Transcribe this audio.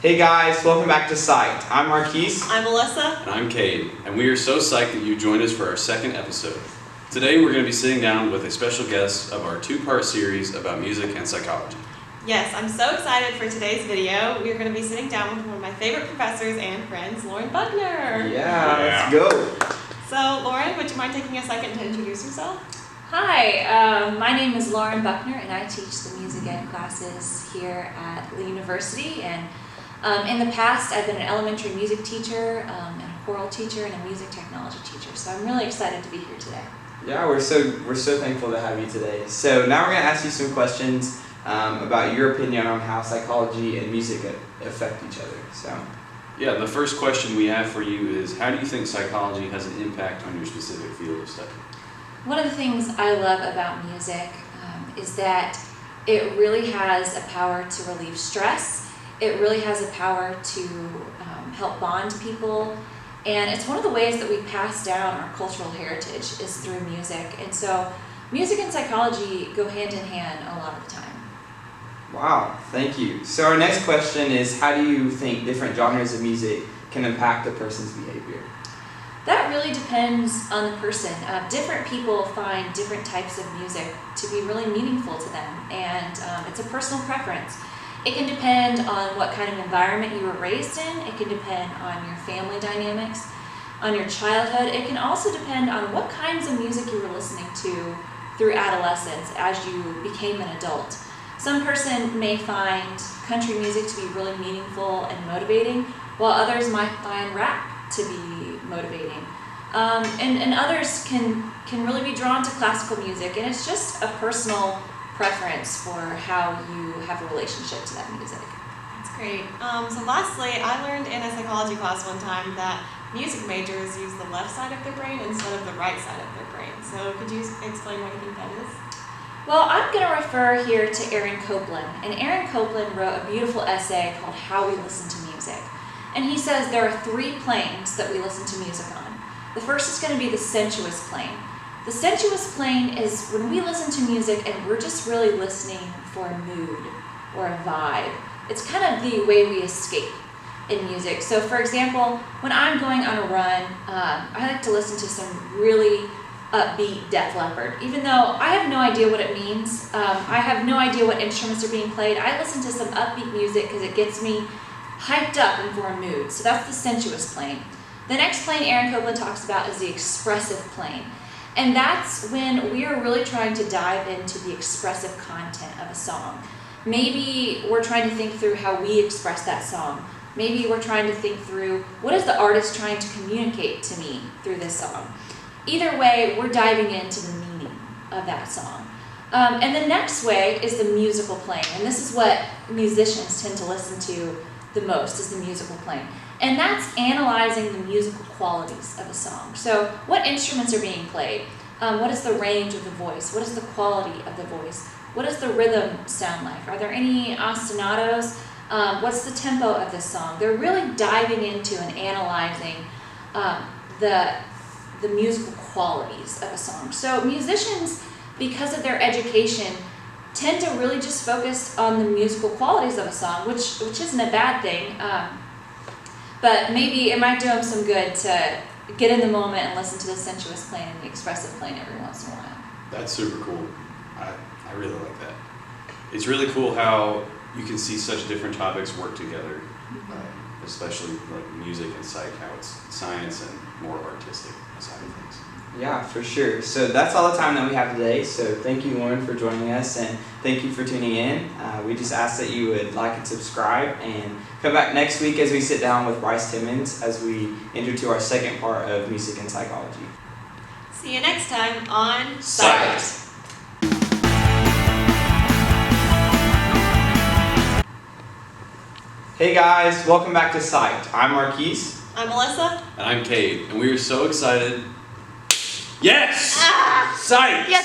Hey guys, welcome back to PSYCHED. I'm Marquise. I'm Melissa. And I'm Cade, and we are so psyched that you joined us for our second episode. Today we're going to be sitting down with a special guest of our two-part series about music and psychology. Yes, I'm so excited for today's video. We're going to be sitting down with one of my favorite professors and friends, Lauren Buckner. Yeah, let's go. So, Lauren, would you mind taking a second to introduce yourself? Hi, my name is Lauren Buckner, and I teach the music ed classes here at the university. And in the past, I've been an elementary music teacher, and a choral teacher, and a music technology teacher. So I'm really excited to be here today. Yeah, we're so thankful to have you today. So now we're going to ask you some questions about your opinion on how psychology and music affect each other. So. Yeah, the first question we have for you is, how do you think psychology has an impact on your specific field of study? One of the things I love about music is that it really has a power to relieve stress. It really has a power to help bond people. And it's one of the ways that we pass down our cultural heritage is through music. And so music and psychology go hand in hand a lot of the time. Wow, thank you. So our next question is, how do you think different genres of music can impact a person's behavior? That really depends on the person. Different people find different types of music to be really meaningful to them, and it's a personal preference. It can depend on what kind of environment you were raised in. It can depend on your family dynamics, on your childhood. It can also depend on what kinds of music you were listening to through adolescence as you became an adult. Some person may find country music to be really meaningful and motivating, while others might find rap to be motivating. And others can really be drawn to classical music, and it's just a personal preference for how you have a relationship to that music. That's great. So lastly, I learned in a psychology class one time that music majors use the left side of their brain instead of the right side of their brain. So could you explain what you think that is? Well, I'm going to refer here to Aaron Copland. And Aaron Copland wrote a beautiful essay called How We Listen to Music. And he says there are three planes that we listen to music on. The first is going to be the sensuous plane. The sensuous plane is when we listen to music and we're just really listening for a mood or a vibe. It's kind of the way we escape in music. So for example, when I'm going on a run, I like to listen to some really upbeat Def Leppard. Even though I have no idea what it means, I have no idea what instruments are being played, I listen to some upbeat music because it gets me hyped up and for a mood. So that's the sensuous plane. The next plane Aaron Copland talks about is the expressive plane. And that's when we are really trying to dive into the expressive content of a song. Maybe we're trying to think through how we express that song. Maybe we're trying to think through, what is the artist trying to communicate to me through this song? Either way, we're diving into the meaning of that song. And the next way is the musical plane. And this is what musicians tend to listen to the most, is the musical plane. And that's analyzing the musical qualities of a song. So what instruments are being played? What is the range of the voice? What is the quality of the voice? What does the rhythm sound like? Are there any ostinatos? What's the tempo of this song? They're really diving into and analyzing the musical qualities of a song. So musicians, because of their education, tend to really just focus on the musical qualities of a song, which isn't a bad thing. But maybe it might do them some good to get in the moment and listen to the sensuous plane and the expressive plane every once in a while. That's super cool. I really like that. It's really cool how you can see such different topics work together, especially like music and psych, how it's science and more artistic side of things. Yeah, for sure. So that's all the time that we have today. So thank you, Lauren, for joining us, and thank you for tuning in. We just ask that you would like and subscribe, and come back next week as we sit down with Bryce Timmons as we enter to our second part of music and psychology. See you next time on PSYCHED. Hey guys, welcome back to PSYCHED. I'm Marquise. I'm Melissa. And I'm Cade, and we are so excited. Yes! Ah! Psych! Yes!